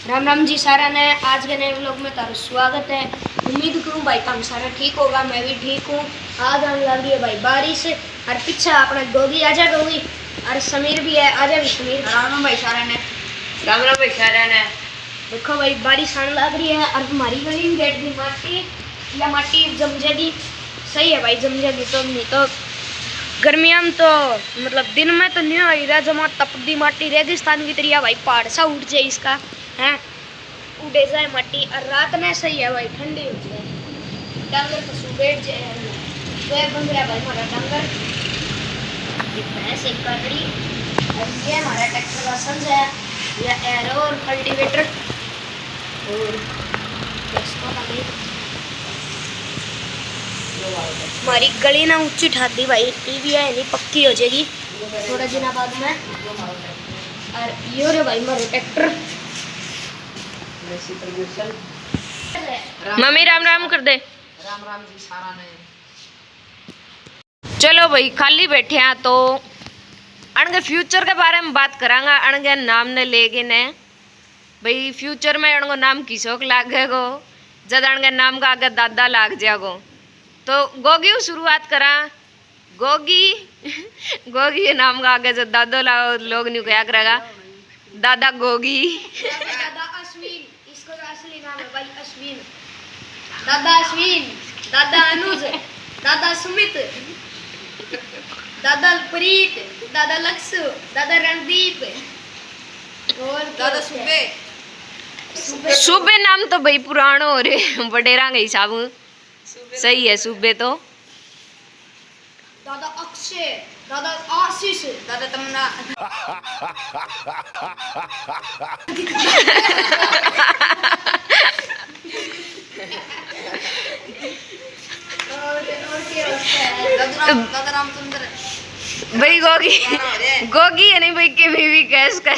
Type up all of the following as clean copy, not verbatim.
राम राम जी सारा ने आज के नए व्लॉग में तारा स्वागत है। उम्मीद करूँ भाई तुम सारा ठीक होगा, मैं भी ठीक हूँ। आज आने लगी है भाई बारिश और पीछे अपना गोगी आजा गोगी और समीर भी है, आजा भी समीर। राम राम भाई सारा ने, राम राम भाई सारा ने। देखो भाई बारिश आने लग रही है और तुम्हारी गली में बैठ दी माटी या माटी जम जाएगी। सही है भाई, जम जाएगी तो नहीं तो गर्मिया में तो मतलब दिन में तो नहीं हो रहा, जमा तपदी माटी रेगिस्तान की तरह भाई पहाड़ सा उठ जाए इसका है, उड़े जाए माटी। और रात में सही है भाई, ठंडी हो जाए, डंगर पशु बैठ जाए तो बन गया भाई हमारा डंगर भैंस एक कटड़ी। और ये हमारा ट्रैक्टर का संज है, या एरो और कल्टीवेटर और हमारी गली ना ऊंची ठाती भाई, टीवी है नहीं पक्की हो जाएगी थोड़ा दिन बाद में। और ये रे भाई हमारे ट्रैक्टर। मम्मी राम राम कर दे। राम राम जी सारा ने। चलो भाई खाली बैठे हैं तो अणगे फ्यूचर के बारे में बात करांगा। अणगे नाम ने लेके ने भाई फ्यूचर में अणगो नाम किसोक लागेगो, जब अणगे नाम का आगे दादा लाग जाएगो तो गोगी शुरुआत करा। गोगी गोगी के नाम का आगे जो दादो लोग नहीं क्या करेगा, दादा गोगी। दादा अश्विन, इसका असली नाम है भाई अश्विन। दादा अश्विन, दादा अनुज, दादा सुमित, दादा प्रीत, दादा लक्ष्य, दादा रणदीप और दादा सुबे। सूबे नाम तो भाई पुरानो हो रहे वडेरा के हिसाब सही है सूबे तो। दादा अक्षय, दादा आशीष, दादा तमन्ना। और क्या होता है दादा रामचंद्र। भाई गोगी गोगी है नहीं भाई के भी कैस का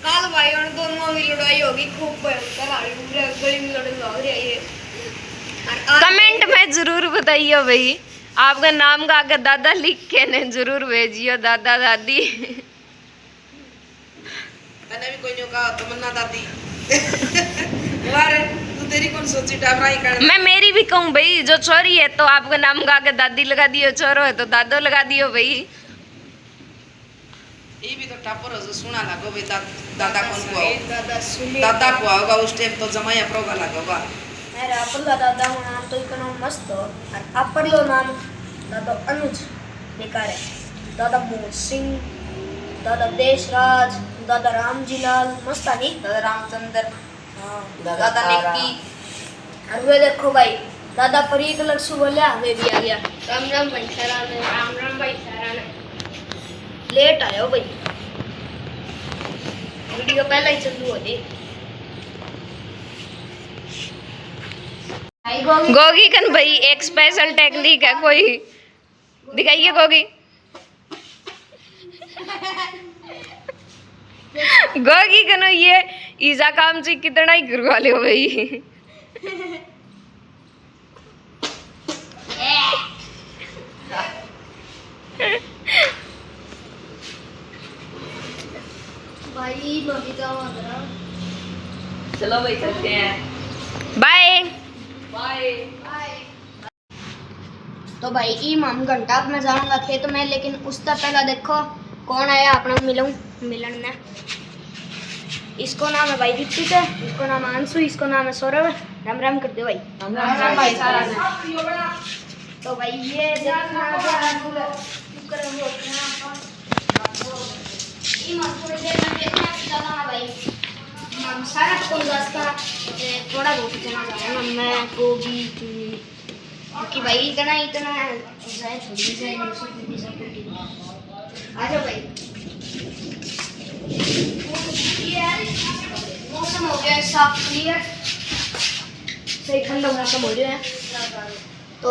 काल भाई उन दोनों की लड़ाई होगी खूब भयंकर, गली में लड़ाई लग रही है। कमेंट में जरूर बताइए भाई, आपका नाम का आगे दादा लिख के ने जरूर भेजियो, दादा दादी। तने भी कोई नो कहा तमन्ना दादी। वारे तू तेरी कौन सोची टाबराई कर। मैं मेरी भी कहूँ भाई, जो छोरी है तो आपका नाम का आगे दादी लगा दियो, छोरो है तो दादो लगा दियो भाई। ये भी तो टापर हो जो सुना लगो भाई दादा कौन को आओ। दादा सुमित, दादा को आओगा उस टाइम तो जमाया प्रोगा लगोगा। मेरा अपना दादा का नाम तो इतना मस्त हो और अपर लो नाम दादा अनुज बेकार है। दादा मोहन सिंह, दादा देशराज, दादा रामजी लाल मस्त है नहीं। दादा रामचंद्र, हाँ दादा निक्की। और वे देखो भाई दादा परीत लक्ष्य बोलिया वे भी आ गया। राम राम भाई सारा ने, राम राम भाई सारा ने। लेट आयो भाई, वीडियो पहले ही चालू हो गई। गोगी कन भाई एक स्पेशल टेक्निक है कोई दिखाइए गोगी। गोगी कनो ये ईजा काम से कितना ही करवा ले भाई। भाई मम्मी का वहाँ चलो भाई चलते हैं। Bye bye. तो भाई ई हम घंटा में जाऊंगा खेत में, लेकिन उससे पहले देखो कौन आया अपना मिलन में। इसको नाम है भाई दीपिक, इसको नाम है अंशु, इसको नाम है सौरभ। राम राम कर दो भाई। राम राम भाई सारा ने। तो भाई ये देखना भाई हम सारा को थोड़ा बहुत जना जाना मैं गोभी क्योंकि भाई इतना जाए थोड़ी जाए आ जाओ भाई। मौसम हो गया है साफ क्लियर, सही ठंडा मौसम हो गया है तो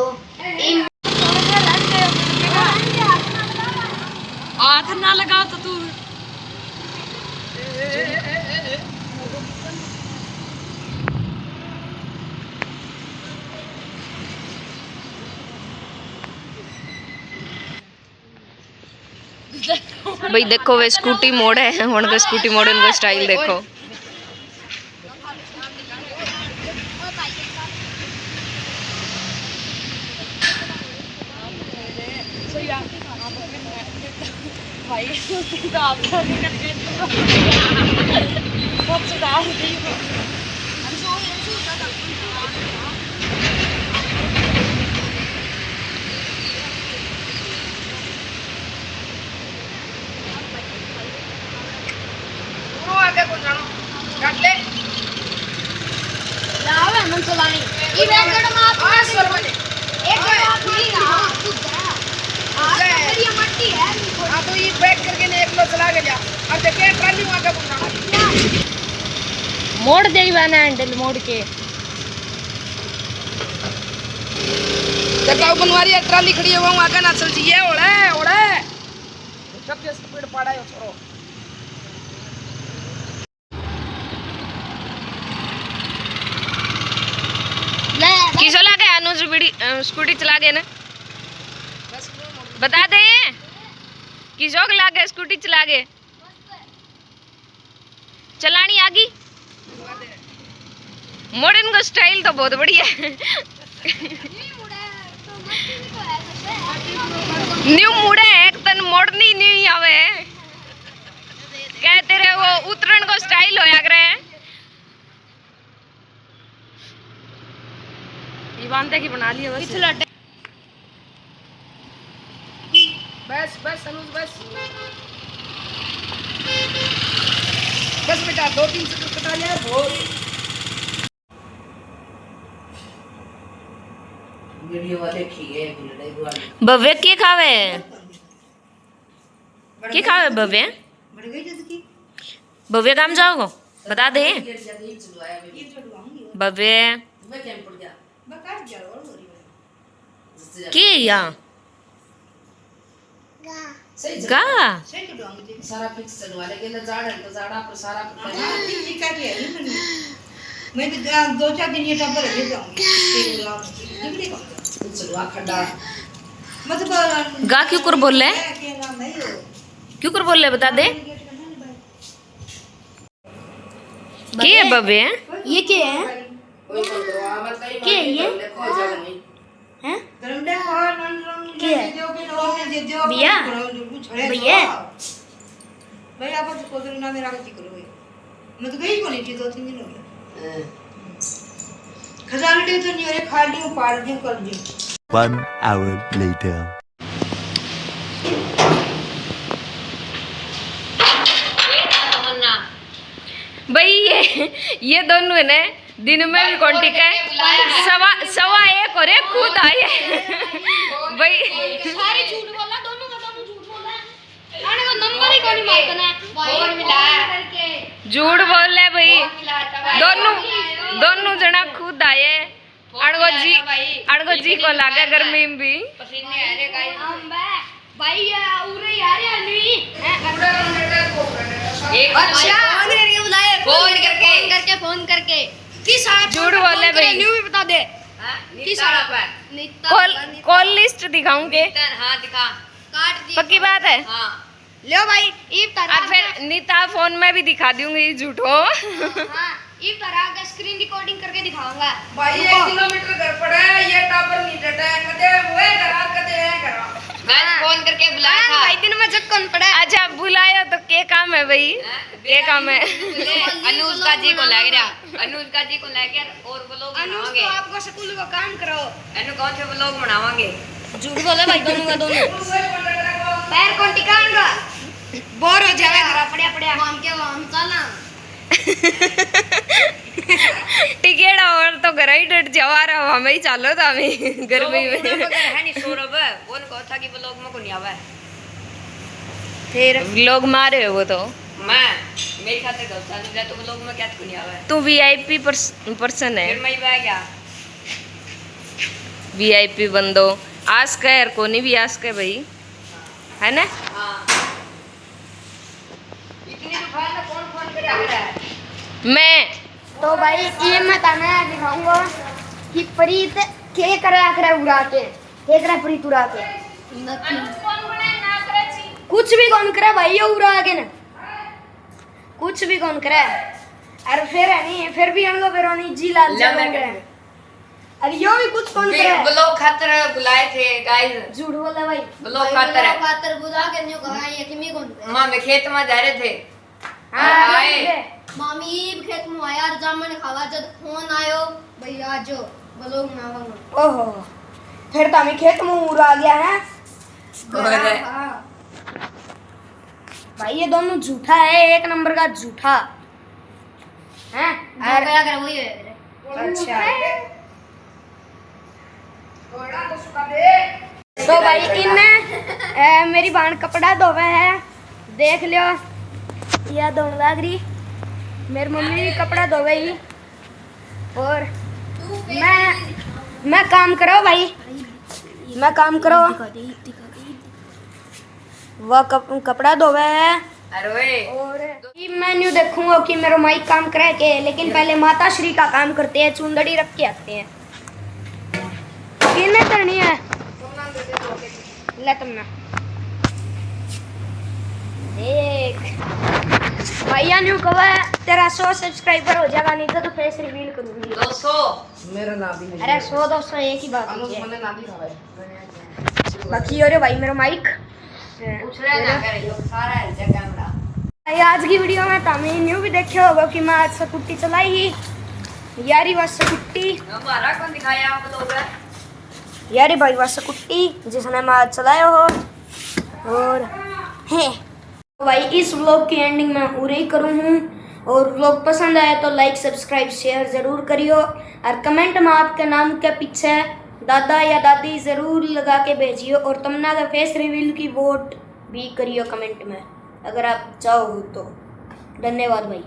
हाथ ना लगा तो तू भाई देखो वे स्कूटी मोड़ है हुन को स्कूटी मोड़ इनको स्टाइल देखो आगे को जानो काट ले लावे मन चलानी ई वेगड़ मात आज सरवने एक बात नहीं रहा ये मट्टी है हां तो ये बैठ करके ने एक लो चला के जा और देखे ट्राली आगे को जानो मोड़ देवाना हैंडल मोड़ के देखो बनवारी ट्राली खड़ी है वो आगे ना चल जी ये ओड़े ओड़े सब के स्पीड पड़ायो छोरो किसो लागे अनुज स्कूटी चला गए ना बता दे किसो लागे स्कूटी चला गए चलानी आगी मॉडर्न का स्टाइल तो बहुत बढ़िया है न्यू मुड़े एक तन मॉडर्न ही न्यू आवे कहते रहे वो उतरण को स्टाइल होया करे बांधे की बना लिया बस बस बस अनुज बस बस बेटा 2-3 सेकंड कटा लिया बहुत वीडियो वाले खिए बुलड़े वाले भव्य के खावे भव्य बढ़ गई जैसे की भव्य काम जाओगे बता दे भव्य मैं कैंप पड़ गया मैं काट गया और हो रही है के या सही गा सही तो डोंगे सारा फिक्स चलवा लेके ना जाड़ है तो जाड़ा पर सारा ठीक काट लिया मैं तो 2-4 दिन ये टपर ले जाऊंगी 3 लाख डिग्री का चलवा खड्डा मतलब गा क्यों कर बोल रहे क्यों कर बोल रहे बता दे के है भव्य ये क्या है के ये हैं भैया भैया भाई आप तो कोदर ना मेरा की करो मैं तो गई कोनी थी 2-3 दिन हो गए खजाना दे तो नहीं अरे खा लियो पाल दियो कर दियो 1 hour later. भाई ये दोनों है ना दिन में भी कौन टिका है सवा एक और एक खुद आए भाई सारे झूठ बोला दोनों का दोनों झूठ बोला आने का नंबर ही कोनी मारना फोन मिला झूठ बोल रहे भाई दोनों जना खुद आए अड़गो जी को लागे गर्मी में भी पसीने आ रहे गाइस भाई उरे यार या नहीं अच्छा फोन करके किस झूठ बोल रहे भाई न्यू भी बता दे किस कॉल लिस्ट दिखाऊंगे हां दिखा काट दी पक्की बात है हां लो भाई ईब तरह और फिर नीता फोन में भी दिखा दूंगी झूठो हां ईब तरह का स्क्रीन रिकॉर्डिंग करके दिखाऊंगा भाई 1 किलोमीटर घर पड़ा है ये टावर नहीं डटा है कदे वो करा कदे है करा गाइस फोन करके बुलाया था भाई दिन में जक्कन पड़ा अच्छा बुलाया तो क्या काम है भाई क्या काम है अनुष्का जी को लग रहा अनुष्का जी को लेके और ब्लॉग बनावांगे आपको स्कूल का काम करो एनु कौन से ब्लॉग बनावांगे झूठ बोले भाई दोनों का दोनों पैर को टिकाऊंगा बोर हो जाएगा पड़या पड़या हम के हम चला टिकेड़ा और तो घर ही डट जवा रहा हमें ही चालो था हमें गर्मी में है नहीं सौरभ कौन को था कि ब्लॉग में को नहीं आवे फिर लोग मारे वो तो मैं मेरे खाते घर चालू है तो ब्लॉग में क्या को नहीं आवे तू वीआईपी पर्सन है फिर मैं बह गया वीआईपी बंदो आस कर कोनी भी आस के भाई है ना हां इतनी दुकान में कौन फोन करे आ रहा है मैं तो भाई ये मैं तना दिखाऊंगा कि प्रीत के करा करे उड़ा के के करा प्रीत उड़ा के कुछ भी कौन करे भाई, ये उड़ा आगे ना कुछ भी कौन करे। अरे फिर है नहीं, फिर भी हम लोग फिर जी लाल अरे यो भी कुछ कौन करे। ब्लॉग खातर बुलाए थे गाइस, झूठ बोला भाई। ब्लॉग खातर है। खातर बुला के न्यू कहा ये कि मी कौन मां में खेत में जा रहे थे। हाँ आए मामी खेत में आया और जामन खावा जब फोन आयो भाई आज ब्लॉग ना आवा। ओहो फिर तो हमें खेत में उड़ा गया है भाई। ये दोनों झूठा है, एक नंबर का झूठा है। अगर वही है। अच्छा तो भाई इनमें मेरी बहन कपड़ा धोवे है, देख लियो यह धोने लाग रही। मेरी मम्मी भी कपड़ा धोवे ही। और मैं काम करो भाई, मैं काम करो। वह कपड़ा धोवे है। अरे और मैं न्यू देखूंगा कि मेरा माइक काम करे के, लेकिन पहले माता श्री का काम करते हैं, चुंदड़ी रख के आते हैं। किन्ने करनी है ले तुमने देख भैया न्यू कहा तेरा 100 सब्सक्राइबर हो जाएगा, नहीं तो फेस रिवील करूंगी। 200 मेरा नाम भी अरे 100 200 एक ही बात अनुज है। मैंने नाम भी खाया। बाकी और भाई मेरा माइक उछला ना करे जो सारा है कैमरा। भाई आज की वीडियो में तमें न्यू भी देखे होगा कि मैं आज स्कूटी चलाई ही। यारी बस स्कूटी हमारा कौन दिखाया आप लोग? यारी भाई बस स्कूटी जिसने मैं आज चलाया हो। और है तो भाई इस व्लॉग की एंडिंग में पूरे ही करूँ हूँ। और व्लॉग पसंद आया तो लाइक सब्सक्राइब शेयर ज़रूर करियो। और कमेंट में आपके नाम के पीछे दादा या दादी ज़रूर लगा के भेजियो। और तमन्ना का फेस रिवील की वोट भी करियो कमेंट में अगर आप चाहो तो। धन्यवाद भाई।